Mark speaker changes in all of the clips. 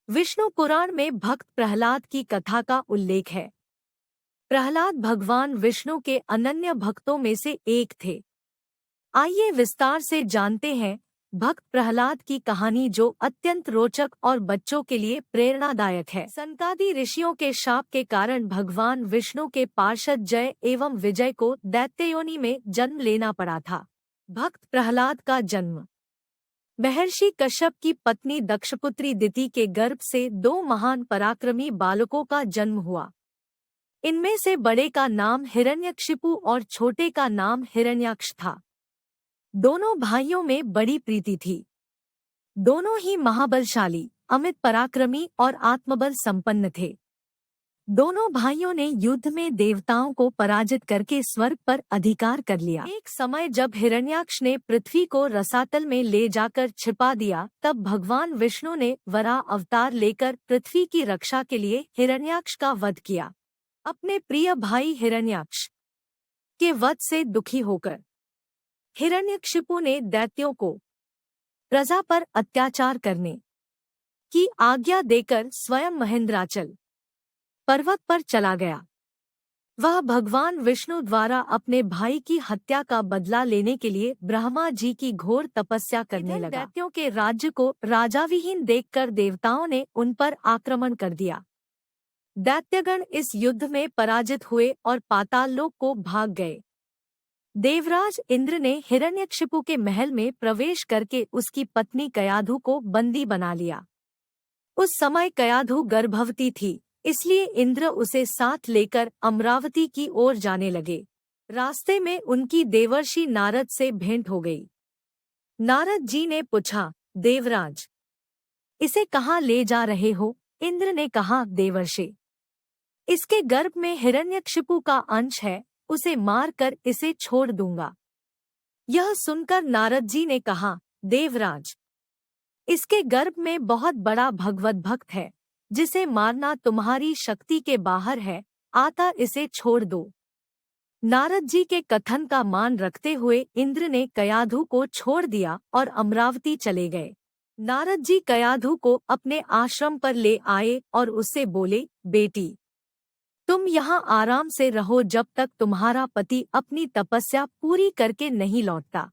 Speaker 1: विष्णु पुराण में भक्त प्रहलाद की कथा का उल्लेख है। प्रहलाद भगवान विष्णु के अनन्य भक्तों में से एक थे। आइए विस्तार से जानते हैं भक्त प्रहलाद की कहानी, जो अत्यंत रोचक और बच्चों के लिए प्रेरणादायक है। सनकादि ऋषियों के शाप के कारण भगवान विष्णु के पार्षद जय एवं विजय को दैत्ययोनि में जन्म लेना पड़ा था। भक्त प्रहलाद का जन्म महर्षि कश्यप की पत्नी दक्षपुत्री दिति के गर्भ से दो महान पराक्रमी बालकों का जन्म हुआ। इनमें से बड़े का नाम हिरण्यकशिपु और छोटे का नाम हिरण्याक्ष था। दोनों भाइयों में बड़ी प्रीति थी। दोनों ही महाबलशाली, अमित पराक्रमी और आत्मबल संपन्न थे। दोनों भाइयों ने युद्ध में देवताओं को पराजित करके स्वर्ग पर अधिकार कर लिया। एक समय जब हिरण्याक्ष ने पृथ्वी को रसातल में ले जाकर छिपा दिया, तब भगवान विष्णु ने वराह अवतार लेकर पृथ्वी की रक्षा के लिए हिरण्याक्ष का वध किया। अपने प्रिय भाई हिरण्याक्ष के वध से दुखी होकर हिरण्यकशिपु ने दैत्यों को प्रजा पर अत्याचार करने की आज्ञा देकर स्वयं महेंद्राचल पर्वत पर चला गया। वह भगवान विष्णु द्वारा अपने भाई की हत्या का बदला लेने के लिए ब्रह्मा जी की घोर तपस्या करने लगा। दैत्यों के राज्य को राजाविहीन देखकर देवताओं ने उन पर आक्रमण कर दिया। दैत्यगण इस युद्ध में पराजित हुए और पाताल लोक को भाग गए। देवराज इंद्र ने हिरण्यकशिपु के महल में प्रवेश करके उसकी पत्नी कयाधु को बंदी बना लिया। उस समय कयाधु गर्भवती थी, इसलिए इंद्र उसे साथ लेकर अमरावती की ओर जाने लगे। रास्ते में उनकी देवर्षि नारद से भेंट हो गई। नारद जी ने पूछा, देवराज, इसे कहाँ ले जा रहे हो? इंद्र ने कहा, देवर्षि, इसके गर्भ में हिरण्यकशिपु का अंश है, उसे मारकर इसे छोड़ दूंगा। यह सुनकर नारद जी ने कहा, देवराज, इसके गर्भ में बहुत बड़ा भगवत भक्त है, जिसे मारना तुम्हारी शक्ति के बाहर है, आता इसे छोड़ दो। नारद जी के कथन का मान रखते हुए इंद्र ने कयाधु को छोड़ दिया और अमरावती चले गए। नारद जी कयाधु को अपने आश्रम पर ले आए और उससे बोले, बेटी, तुम यहाँ आराम से रहो जब तक तुम्हारा पति अपनी तपस्या पूरी करके नहीं लौटता।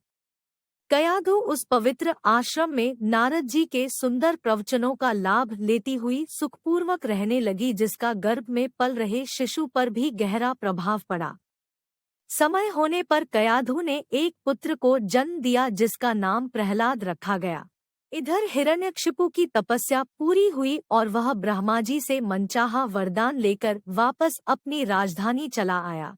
Speaker 1: कयाधु उस पवित्र आश्रम में नारद जी के सुंदर प्रवचनों का लाभ लेती हुई सुखपूर्वक रहने लगी, जिसका गर्भ में पल रहे शिशु पर भी गहरा प्रभाव पड़ा। समय होने पर कयाधु ने एक पुत्र को जन्म दिया, जिसका नाम प्रहलाद रखा गया। इधर हिरण्यकशिपु की तपस्या पूरी हुई और वह ब्रह्मा जी से मनचाहा वरदान लेकर वापस अपनी राजधानी चला आया।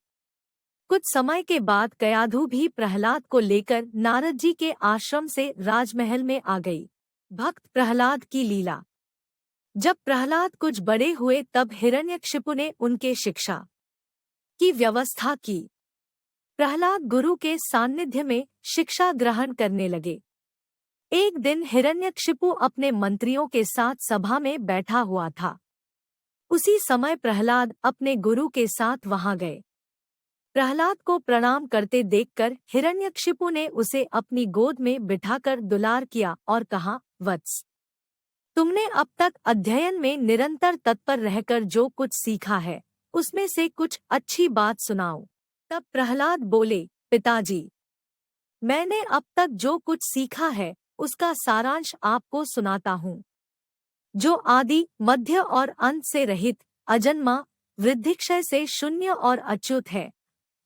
Speaker 1: कुछ समय के बाद कयाधु भी प्रहलाद को लेकर नारद जी के आश्रम से राजमहल में आ गई। भक्त प्रहलाद की लीला। जब प्रहलाद कुछ बड़े हुए तब हिरण्यकशिपु ने उनके शिक्षा की व्यवस्था की। प्रहलाद गुरु के सान्निध्य में शिक्षा ग्रहण करने लगे। एक दिन हिरण्यकशिपु अपने मंत्रियों के साथ सभा में बैठा हुआ था। उसी समय प्रहलाद अपने गुरु के साथ वहां गए। प्रहलाद को प्रणाम करते देखकर हिरण्यकशिपु ने उसे अपनी गोद में बिठाकर दुलार किया और कहा, वत्स, तुमने अब तक अध्ययन में निरंतर तत्पर रहकर जो कुछ सीखा है, उसमें से कुछ अच्छी बात सुनाओ। तब प्रहलाद बोले, पिताजी, मैंने अब तक जो कुछ सीखा है उसका सारांश आपको सुनाता हूँ। जो आदि, मध्य और अंत से रहित, अजन्मा, वृद्धिक्षय से शून्य और अच्युत है,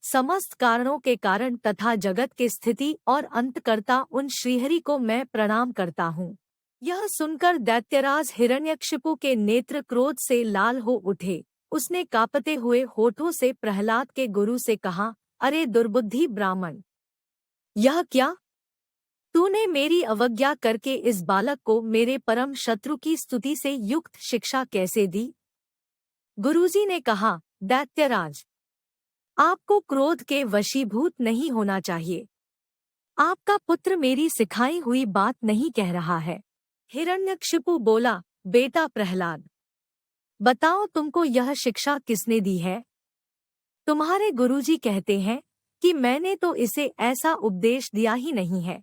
Speaker 1: समस्त कारणों के कारण तथा जगत के स्थिति और अंतकर्ता उन श्रीहरि को मैं प्रणाम करता हूँ। यह सुनकर दैत्यराज हिरण्यकशिपु के नेत्र क्रोध से लाल हो उठे। उसने कांपते हुए होठों से प्रहलाद के गुरु से कहा, अरे दुर्बुद्धि ब्राह्मण, यह क्या? तूने मेरी अवज्ञा करके इस बालक को मेरे परम शत्रु की स्तुति से युक्त शिक्षा कैसे दी? गुरुजी ने कहा, दैत्यराज, आपको क्रोध के वशीभूत नहीं होना चाहिए। आपका पुत्र मेरी सिखाई हुई बात नहीं कह रहा है। हिरण्यकशिपु बोला, बेटा प्रहलाद, बताओ तुमको यह शिक्षा किसने दी है? तुम्हारे गुरुजी कहते हैं कि मैंने तो इसे ऐसा उपदेश दिया ही नहीं है।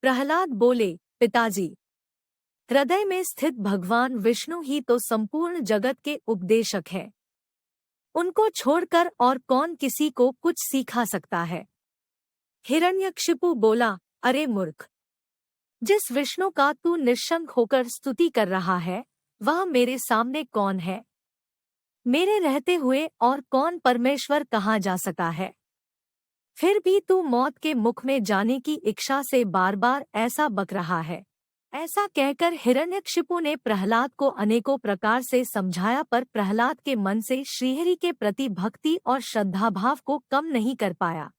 Speaker 1: प्रहलाद बोले, पिताजी, हृदय में स्थित भगवान विष्णु ही तो संपूर्ण जगत के उपदेशक है। उनको छोड़कर और कौन किसी को कुछ सिखा सकता है। हिरण्यकशिपु बोला, अरे मूर्ख, जिस विष्णु का तू निशंक होकर स्तुति कर रहा है, वह मेरे सामने कौन है? मेरे रहते हुए और कौन परमेश्वर कहा जा सकता है? फिर भी तू मौत के मुख में जाने की इच्छा से बार बार ऐसा बक रहा है। ऐसा कहकर हिरण्यकशिपु ने प्रहलाद को अनेकों प्रकार से समझाया, पर प्रहलाद के मन से श्रीहरि के प्रति भक्ति और श्रद्धाभाव को कम नहीं कर पाया।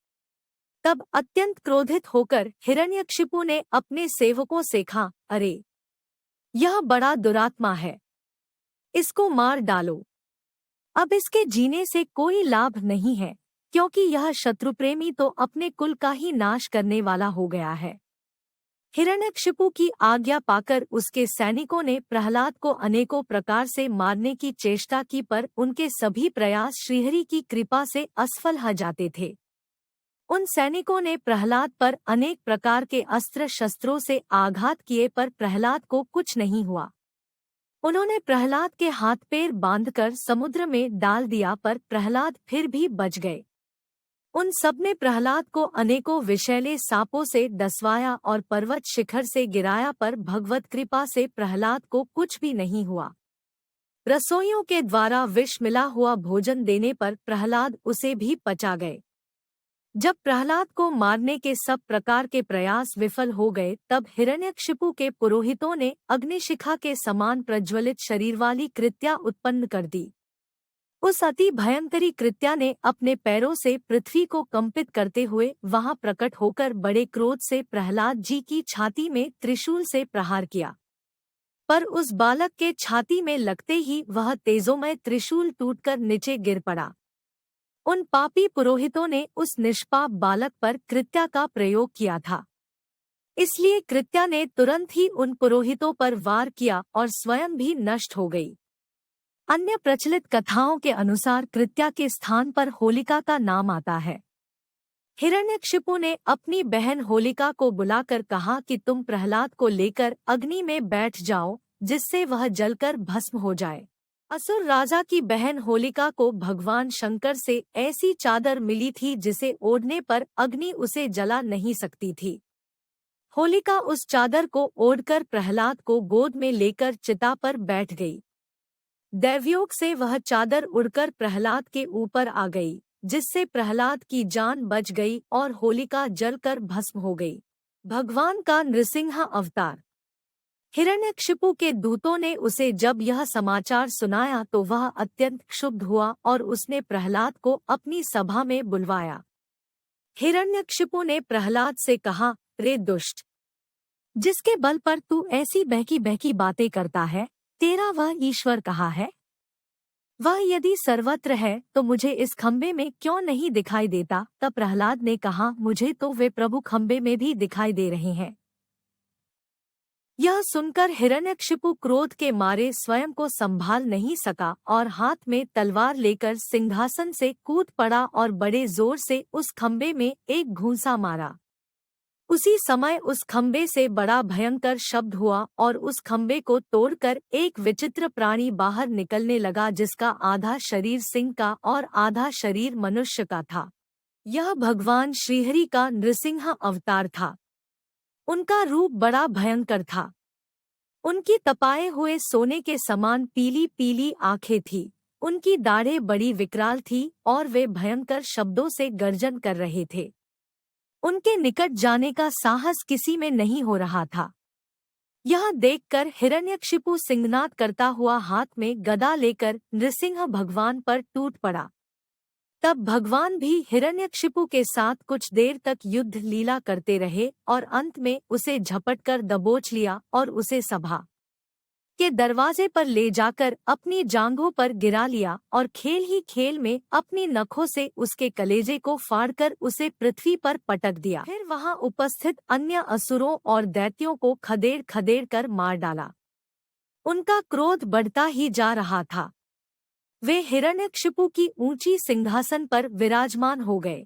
Speaker 1: तब अत्यंत क्रोधित होकर हिरण्यकशिपु ने अपने सेवकों से कहा, अरे, यह बड़ा दुरात्मा है, इसको मार डालो। अब इसके जीने से कोई लाभ नहीं है, क्योंकि यह शत्रुप्रेमी तो अपने कुल का ही नाश करने वाला हो गया है। हिरण्यकशिपु की आज्ञा पाकर उसके सैनिकों ने प्रहलाद को अनेकों प्रकार से मारने की चेष्टा की, पर उनके सभी प्रयास श्रीहरि की कृपा से असफल हो जाते थे। उन सैनिकों ने प्रहलाद पर अनेक प्रकार के अस्त्र शस्त्रों से आघात किए, पर प्रहलाद को कुछ नहीं हुआ। उन्होंने प्रहलाद के हाथ पैर बांधकर समुद्र में डाल दिया, पर प्रहलाद फिर भी बच गए। उन सब ने प्रहलाद को अनेकों विषैले सांपों से डसवाया और पर्वत शिखर से गिराया, पर भगवत कृपा से प्रहलाद को कुछ भी नहीं हुआ। रसोइयों के द्वारा विष मिला हुआ भोजन देने पर प्रहलाद उसे भी पचा गए। जब प्रहलाद को मारने के सब प्रकार के प्रयास विफल हो गए, तब हिरण्यकशिपु के पुरोहितों ने अग्निशिखा के समान प्रज्वलित शरीर वाली कृत्या उत्पन्न कर दी। उस अति भयंकरी कृत्या ने अपने पैरों से पृथ्वी को कंपित करते हुए वहां प्रकट होकर बड़े क्रोध से प्रहलाद जी की छाती में त्रिशूल से प्रहार किया, पर उस बालक के छाती में लगते ही वह तेजोमय त्रिशूल टूटकर नीचे गिर पड़ा। उन पापी पुरोहितों ने उस निष्पाप बालक पर कृत्या का प्रयोग किया था, इसलिए कृत्या ने तुरंत ही उन पुरोहितों पर वार किया और स्वयं भी नष्ट हो गई। अन्य प्रचलित कथाओं के अनुसार कृत्या के स्थान पर होलिका का नाम आता है। हिरण्यकशिपु ने अपनी बहन होलिका को बुलाकर कहा कि तुम प्रहलाद को लेकर अग्नि में बैठ जाओ, जिससे वह जलकर भस्म हो जाए। असुर राजा की बहन होलिका को भगवान शंकर से ऐसी चादर मिली थी जिसे ओढ़ने पर अग्नि उसे जला नहीं सकती थी। होलिका उस चादर को ओढ़कर प्रहलाद को गोद में लेकर चिता पर बैठ गई। दैवयोग से वह चादर उड़कर प्रहलाद के ऊपर आ गई, जिससे प्रहलाद की जान बच गई और होलिका जलकर भस्म हो गई। भगवान का नृसिंह अवतार। हिरण्यकशिपु के दूतों ने उसे जब यह समाचार सुनाया तो वह अत्यंत क्षुब्ध हुआ और उसने प्रहलाद को अपनी सभा में बुलवाया। हिरण्यकशिपु ने प्रहलाद से कहा, रे दुष्ट, जिसके बल पर तू ऐसी बहकी बहकी बातें करता है, तेरा वह ईश्वर कहाँ है? वह यदि सर्वत्र है तो मुझे इस खंबे में क्यों नहीं दिखाई देता? तब प्रहलाद ने कहा, मुझे तो वे प्रभु खंबे में भी दिखाई दे रहे हैं। यह सुनकर हिरण्यकशिपु क्रोध के मारे स्वयं को संभाल नहीं सका और हाथ में तलवार लेकर सिंहासन से कूद पड़ा और बड़े जोर से उस खंबे में एक घूंसा मारा। उसी समय उस खंबे से बड़ा भयंकर शब्द हुआ और उस खंबे को तोड़कर एक विचित्र प्राणी बाहर निकलने लगा, जिसका आधा शरीर सिंह का और आधा शरीर मनुष्य का था। यह भगवान श्रीहरि का नृसिंह अवतार था। उनका रूप बड़ा भयंकर था। उनकी तपाए हुए सोने के समान पीली पीली आंखें थीं। उनकी दाढ़ें बड़ी विकराल थी और वे भयंकर शब्दों से गर्जन कर रहे थे। उनके निकट जाने का साहस किसी में नहीं हो रहा था। यह देखकर हिरण्यकशिपु सिंहनाद करता हुआ हाथ में गदा लेकर नृसिंह भगवान पर टूट पड़ा। तब भगवान भी हिरण्यकशिपु के साथ कुछ देर तक युद्ध लीला करते रहे और अंत में उसे झपटकर दबोच लिया और उसे सभा के दरवाजे पर ले जाकर अपनी जांघों पर गिरा लिया और खेल ही खेल में अपनी नखों से उसके कलेजे को फाड़कर उसे पृथ्वी पर पटक दिया। फिर वहां उपस्थित अन्य असुरों और दैत्यों को खदेड़ खदेड़ कर मार डाला। उनका क्रोध बढ़ता ही जा रहा था। वे हिरण्यकशिपु की ऊंची सिंहासन पर विराजमान हो गए।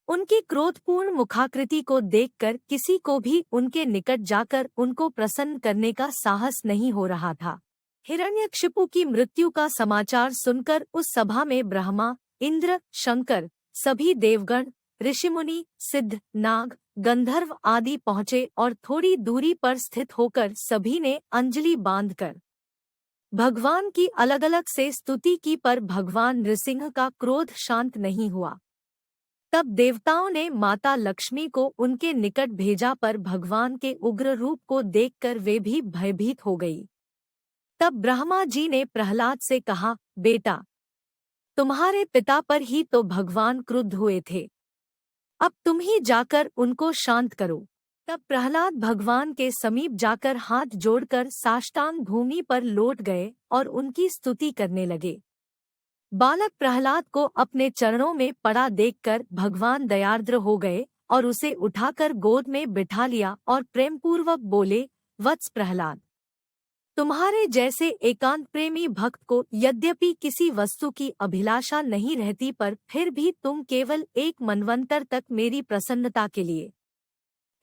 Speaker 1: उनकी क्रोधपूर्ण मुखाकृति को देखकर किसी को भी उनके निकट जाकर उनको प्रसन्न करने का साहस नहीं हो रहा था। हिरण्यकशिपु की मृत्यु का समाचार सुनकर उस सभा में ब्रह्मा, इंद्र, शंकर, सभी देवगण, ऋषिमुनि, सिद्ध, नाग, गंधर्व आदि पहुँचे और थोड़ी दूरी पर स्थित होकर सभी ने अंजलि बांधकर भगवान की अलग अलग से स्तुति की, पर भगवान नृसिंह का क्रोध शांत नहीं हुआ। तब देवताओं ने माता लक्ष्मी को उनके निकट भेजा, पर भगवान के उग्र रूप को देखकर वे भी भयभीत हो गई। तब ब्रह्मा जी ने प्रहलाद से कहा, बेटा, तुम्हारे पिता पर ही तो भगवान क्रुद्ध हुए थे, अब तुम ही जाकर उनको शांत करो। तब प्रहलाद भगवान के समीप जाकर हाथ जोड़कर साष्टांग भूमि पर लौट गए और उनकी स्तुति करने लगे। बालक प्रहलाद को अपने चरणों में पड़ा देखकर भगवान दयार्द्र हो गए और उसे उठाकर गोद में बिठा लिया और प्रेमपूर्वक बोले, वत्स प्रहलाद, तुम्हारे जैसे एकांत प्रेमी भक्त को यद्यपि किसी वस्तु की अभिलाषा नहीं रहती, पर फिर भी तुम केवल एक मनवंतर तक मेरी प्रसन्नता के लिए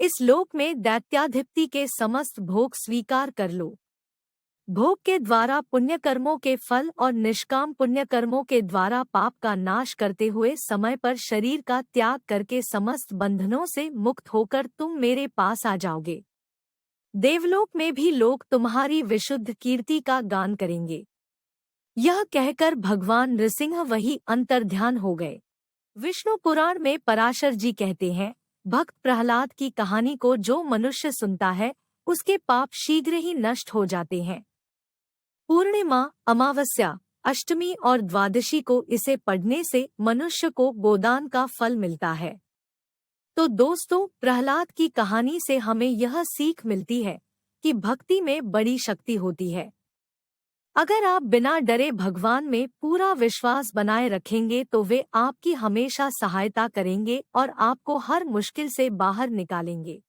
Speaker 1: इस लोक में दैत्याधिपति के समस्त भोग स्वीकार कर लो। भोग के द्वारा पुण्यकर्मों के फल और निष्काम पुण्यकर्मों के द्वारा पाप का नाश करते हुए समय पर शरीर का त्याग करके समस्त बंधनों से मुक्त होकर तुम मेरे पास आ जाओगे। देवलोक में भी लोग तुम्हारी विशुद्ध कीर्ति का गान करेंगे। यह कहकर भगवान नृसिंह वही अंतर्ध्यान हो गए। विष्णु पुराण में पराशर जी कहते हैं, भक्त प्रहलाद की कहानी को जो मनुष्य सुनता है उसके पाप शीघ्र ही नष्ट हो जाते हैं। पूर्णिमा, अमावस्या, अष्टमी और द्वादशी को इसे पढ़ने से मनुष्य को गोदान का फल मिलता है। तो दोस्तों, प्रहलाद की कहानी से हमें यह सीख मिलती है कि भक्ति में बड़ी शक्ति होती है। अगर आप बिना डरे भगवान में पूरा विश्वास बनाए रखेंगे तो वे आपकी हमेशा सहायता करेंगे और आपको हर मुश्किल से बाहर निकालेंगे।